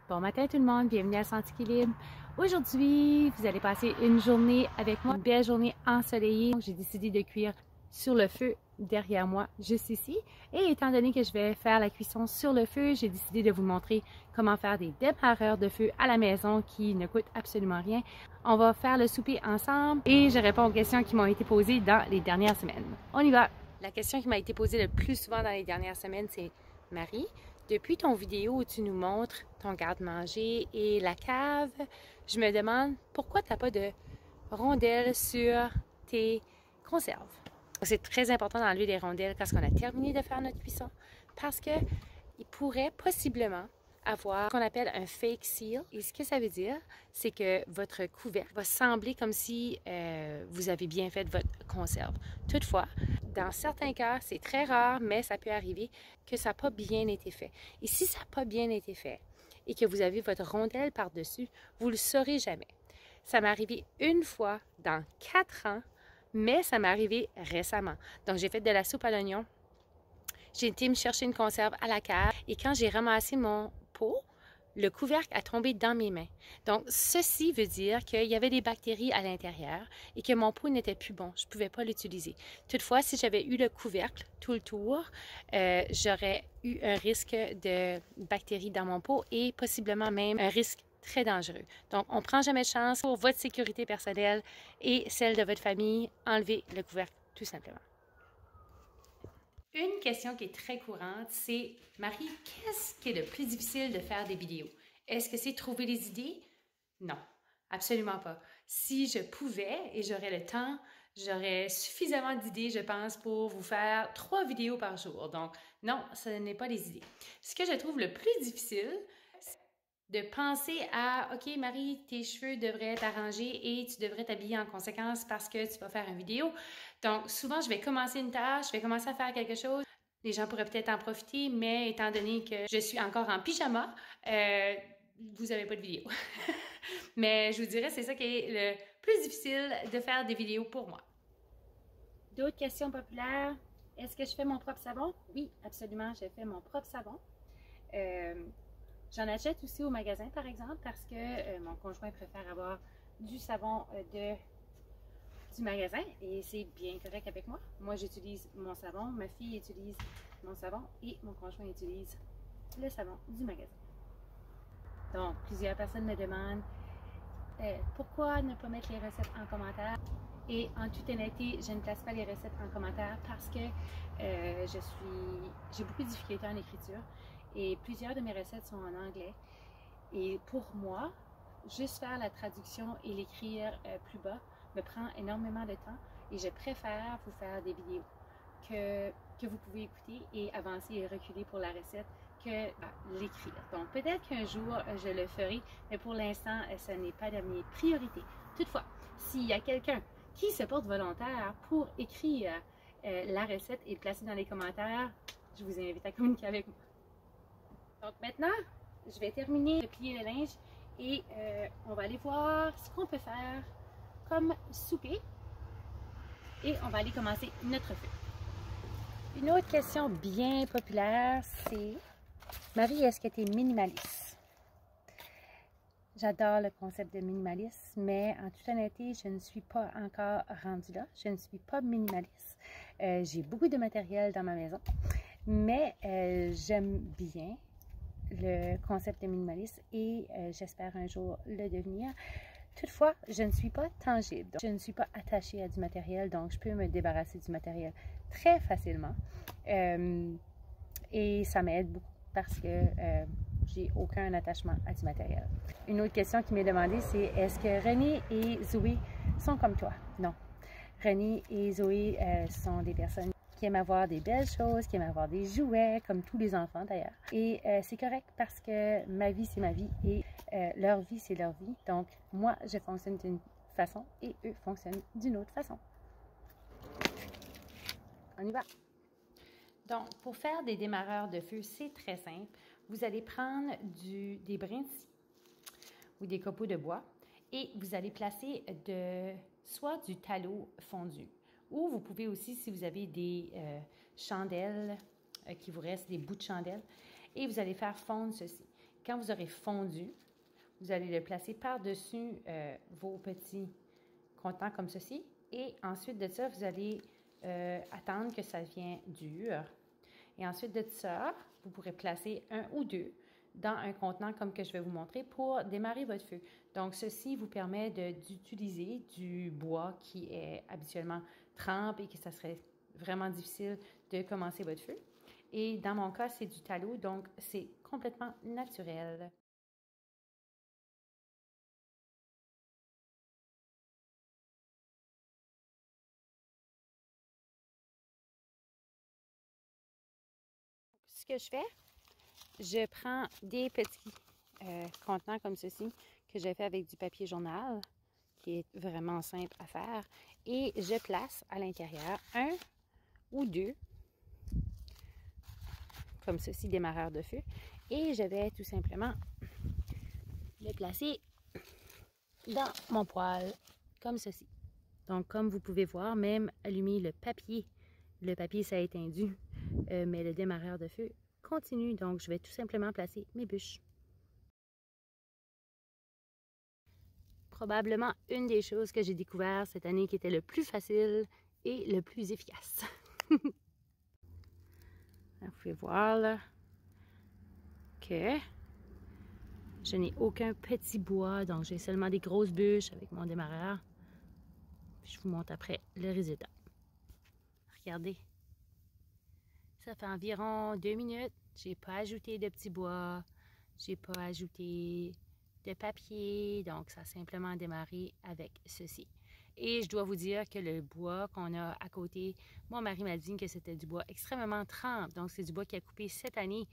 Bon matin tout le monde, bienvenue à Senti-Équilibre. Aujourd'hui, vous allez passer une journée avec moi, une belle journée ensoleillée. J'ai décidé de cuire sur le feu derrière moi, juste ici. Et étant donné que je vais faire la cuisson sur le feu, j'ai décidé de vous montrer comment faire des démarreurs de feu à la maison qui ne coûtent absolument rien. On va faire le souper ensemble et je réponds aux questions qui m'ont été posées dans les dernières semaines. On y va! La question qui m'a été posée le plus souvent dans les dernières semaines, c'est « Marie, depuis ton vidéo où tu nous montres ton garde-manger et la cave, je me demande pourquoi tu n'as pas de rondelles sur tes conserves. » C'est très important d'enlever les rondelles quand on a terminé de faire notre cuisson parce qu'il pourrait possiblement avoir ce qu'on appelle un fake seal. Et ce que ça veut dire, c'est que votre couvercle va sembler comme si vous avez bien fait votre conserve. Toutefois, dans certains cas, c'est très rare, mais ça peut arriver que ça n'a pas bien été fait. Et si ça n'a pas bien été fait et que vous avez votre rondelle par-dessus, vous ne le saurez jamais. Ça m'est arrivé une fois dans 4 ans, mais ça m'est arrivé récemment. Donc, j'ai fait de la soupe à l'oignon. J'ai été me chercher une conserve à la cave et quand j'ai ramassé mon pot, le couvercle a tombé dans mes mains. Donc, ceci veut dire qu'il y avait des bactéries à l'intérieur et que mon pot n'était plus bon. Je ne pouvais pas l'utiliser. Toutefois, si j'avais eu le couvercle tout le tour, j'aurais eu un risque de bactéries dans mon pot et possiblement même un risque très dangereux. Donc, on ne prend jamais de chance pour votre sécurité personnelle et celle de votre famille. Enlevez le couvercle, tout simplement. Une question qui est très courante, c'est « Marie, qu'est-ce qui est le plus difficile de faire des vidéos? Est-ce que c'est trouver les idées? » Non, absolument pas. Si je pouvais et j'aurais le temps, j'aurais suffisamment d'idées, je pense, pour vous faire 3 vidéos par jour. Donc, non, ce n'est pas les idées. Ce que je trouve le plus difficile, c'est de penser à « Ok, Marie, tes cheveux devraient être arrangés et tu devrais t'habiller en conséquence parce que tu vas faire une vidéo. » Donc, souvent, je vais commencer une tâche, je vais commencer à faire quelque chose. Les gens pourraient peut-être en profiter, mais étant donné que je suis encore en pyjama, vous n'avez pas de vidéo. Mais je vous dirais, c'est ça qui est le plus difficile de faire des vidéos pour moi. D'autres questions populaires. Est-ce que je fais mon propre savon? Oui, absolument, je fais mon propre savon. J'en achète aussi au magasin, par exemple, parce que mon conjoint préfère avoir du savon du magasin et c'est bien correct avec moi. Moi, j'utilise mon savon, ma fille utilise mon savon et mon conjoint utilise le savon du magasin. Donc, plusieurs personnes me demandent pourquoi ne pas mettre les recettes en commentaire. Et en toute honnêteté, je ne place pas les recettes en commentaire parce que j'ai beaucoup de difficultés en écriture et plusieurs de mes recettes sont en anglais. Et pour moi, juste faire la traduction et l'écrire plus bas me prend énormément de temps et je préfère vous faire des vidéos que vous pouvez écouter et avancer et reculer pour la recette que l'écrire. Donc peut-être qu'un jour je le ferai, mais pour l'instant, ce n'est pas de mes priorités. Toutefois, s'il y a quelqu'un qui se porte volontaire pour écrire la recette et le placer dans les commentaires, je vous invite à communiquer avec moi. Donc maintenant, je vais terminer de plier le linge et on va aller voir ce qu'on peut faire comme souper et on va aller commencer notre feu. Une autre question bien populaire, c'est « Marie, est-ce que tu es minimaliste? » J'adore le concept de minimalisme, mais en toute honnêteté, je ne suis pas encore rendue là. Je ne suis pas minimaliste. J'ai beaucoup de matériel dans ma maison, mais j'aime bien le concept de minimaliste et j'espère un jour le devenir. Toutefois, je ne suis pas tangible, je ne suis pas attachée à du matériel, donc je peux me débarrasser du matériel très facilement et ça m'aide beaucoup parce que j'ai aucun attachement à du matériel. Une autre question qui m'est demandée, c'est est-ce que René et Zoé sont comme toi? Non. René et Zoé sont des personnes qui aiment avoir des belles choses, qui aiment avoir des jouets, comme tous les enfants d'ailleurs. Et c'est correct parce que ma vie, c'est ma vie et leur vie, c'est leur vie. Donc, moi, je fonctionne d'une façon et eux fonctionnent d'une autre façon. On y va! Donc, pour faire des démarreurs de feu, c'est très simple. Vous allez prendre des brins de scie ou des copeaux de bois et vous allez placer soit du tallow fondu ou vous pouvez aussi, si vous avez des chandelles qui vous restent, des bouts de chandelles, et vous allez faire fondre ceci. quand vous aurez fondu, vous allez le placer par-dessus vos petits contenants comme ceci. Et ensuite de ça, vous allez attendre que ça devienne dur. Et ensuite de ça, vous pourrez placer un ou deux dans un contenant comme que je vais vous montrer pour démarrer votre feu. Donc, ceci vous permet d'utiliser du bois qui est habituellement trempe et que ça serait vraiment difficile de commencer votre feu. Et dans mon cas, c'est du tallow, donc c'est complètement naturel. Ce que je fais, je prends des petits contenants comme ceci que j'ai fait avec du papier journal, qui est vraiment simple à faire, et je place à l'intérieur un ou deux, comme ceci, démarreurs de feu, et je vais tout simplement le placer dans mon poêle, comme ceci. Donc, comme vous pouvez voir, même allumer le papier ça a éteindu, mais le démarreur de feu continue, donc je vais tout simplement placer mes bûches. Probablement une des choses que j'ai découvert cette année qui était le plus facile et le plus efficace. Vous pouvez voir là que je n'ai aucun petit bois, donc j'ai seulement des grosses bûches avec mon démarreur. Puis je vous montre après le résultat. Regardez. Ça fait environ 2 minutes. J'ai pas ajouté de petits bois. J'ai pas ajouté de papier. Donc, ça a simplement démarré avec ceci. Et je dois vous dire que le bois qu'on a à côté, mon mari m'a dit que c'était du bois extrêmement trempe. Donc, c'est du bois qui a coupé cette année.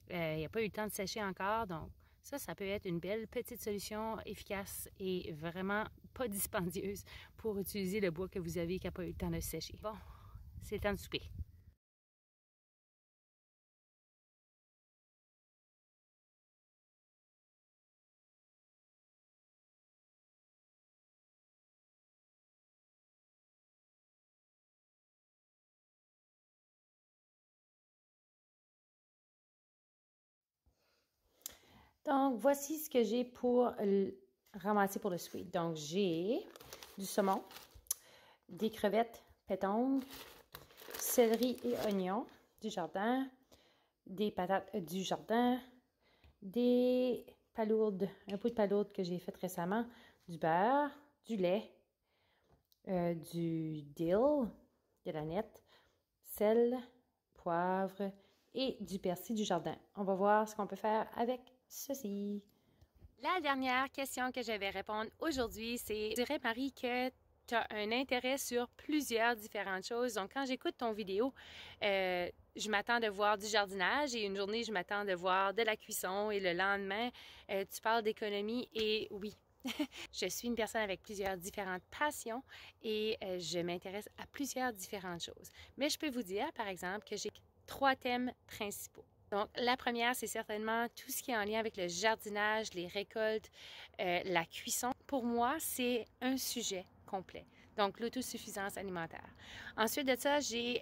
Il n'y a pas eu le temps de sécher encore. Donc, ça peut être une belle petite solution efficace et vraiment pas dispendieuse pour utiliser le bois que vous avez qui n'a pas eu le temps de sécher. Bon, c'est le temps de souper. Donc, voici ce que j'ai pour ramasser pour le sweet. Donc, j'ai du saumon, des crevettes pétanques, céleri et oignons du jardin, des patates du jardin, des palourdes, un pot de palourdes que j'ai fait récemment, du beurre, du lait, du dill, de la nette, sel, poivre et du persil du jardin. On va voir ce qu'on peut faire avec ceci. La dernière question que je vais répondre aujourd'hui, c'est, je dirais Marie que tu as un intérêt sur plusieurs différentes choses. Donc, quand j'écoute ton vidéo, je m'attends de voir du jardinage et une journée, je m'attends de voir de la cuisson et le lendemain, tu parles d'économie et oui. Je suis une personne avec plusieurs différentes passions et je m'intéresse à plusieurs différentes choses. Mais je peux vous dire, par exemple, que j'ai 3 thèmes principaux. Donc, la première, c'est certainement tout ce qui est en lien avec le jardinage, les récoltes, la cuisson. Pour moi, c'est un sujet complet. Donc, l'autosuffisance alimentaire. Ensuite de ça, j'ai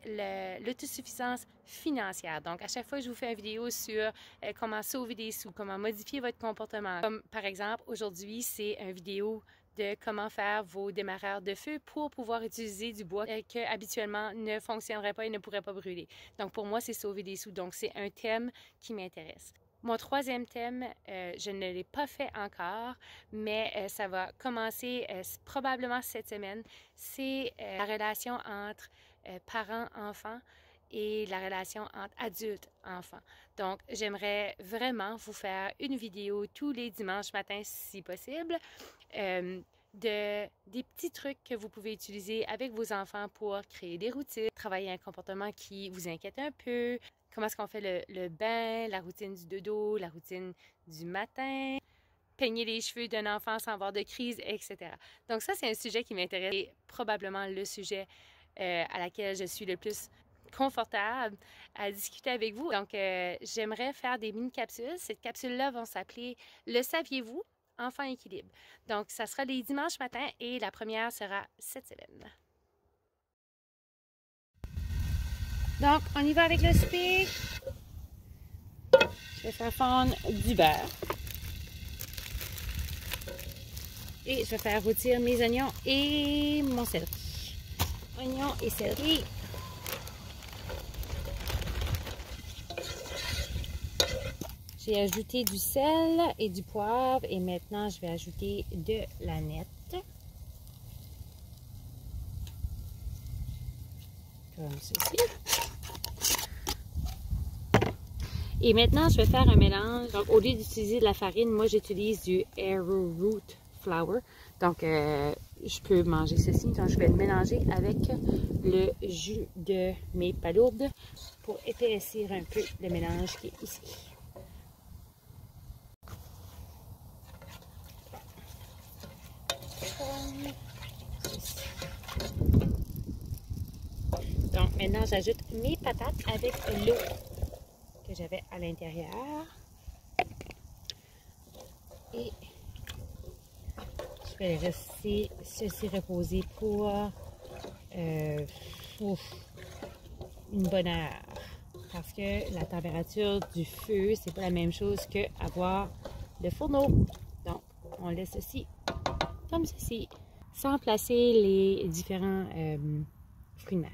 l'autosuffisance financière. Donc, à chaque fois que je vous fais une vidéo sur comment sauver des sous, comment modifier votre comportement, comme par exemple, aujourd'hui, c'est une vidéo de comment faire vos démarreurs de feu pour pouvoir utiliser du bois qui habituellement ne fonctionnerait pas et ne pourrait pas brûler. Donc, pour moi, c'est sauver des sous. Donc, c'est un thème qui m'intéresse. Mon troisième thème, je ne l'ai pas fait encore, mais ça va commencer probablement cette semaine. C'est la relation entre parents-enfants et la relation entre adultes-enfants. Donc, j'aimerais vraiment vous faire une vidéo tous les dimanches matins, si possible, des petits trucs que vous pouvez utiliser avec vos enfants pour créer des routines, travailler un comportement qui vous inquiète un peu, comment est-ce qu'on fait le bain, la routine du dodo, la routine du matin, peigner les cheveux d'un enfant sans avoir de crise, etc. Donc ça, c'est un sujet qui m'intéresse et probablement le sujet à laquelle je suis le plus confortable à discuter avec vous. Donc, j'aimerais faire des mini-capsules. Cette capsule-là va s'appeler « Le saviez-vous? Enfant équilibre ». Donc, ça sera les dimanches matins et la première sera cette semaine. Donc, on y va avec le souper. Je vais faire fondre du beurre. Et je vais faire rôtir mes oignons et mon céleri. Oignons et céleri. J'ai ajouté du sel et du poivre et maintenant je vais ajouter de l'aneth. Comme ceci. Et maintenant je vais faire un mélange. Donc au lieu d'utiliser de la farine, moi j'utilise du arrowroot flour. Donc je peux manger ceci. Donc je vais le mélanger avec le jus de mes palourdes pour épaissir un peu le mélange qui est ici. Donc maintenant j'ajoute mes patates avec l'eau que j'avais à l'intérieur et je vais laisser ceci reposer pour une bonne heure parce que la température du feu c'est pas la même chose que avoir le fourneau. Donc on laisse ceci comme ceci sans placer les différents fruits de mer.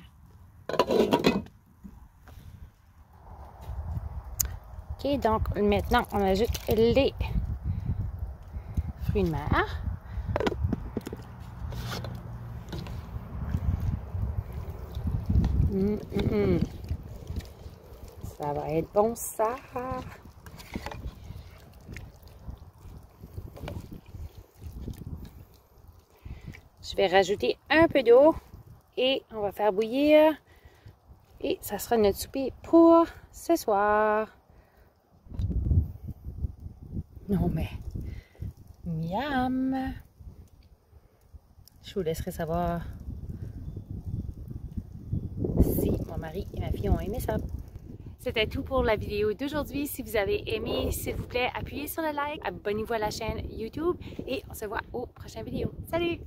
Ok, donc maintenant on ajoute les fruits de mer. Ça va être bon ça. Je vais rajouter un peu d'eau et on va faire bouillir. Et ça sera notre souper pour ce soir. Non mais, miam! Je vous laisserai savoir si mon mari et ma fille ont aimé ça. C'était tout pour la vidéo d'aujourd'hui. Si vous avez aimé, s'il vous plaît, appuyez sur le like, abonnez-vous à la chaîne YouTube et on se voit aux prochaines vidéos. Salut!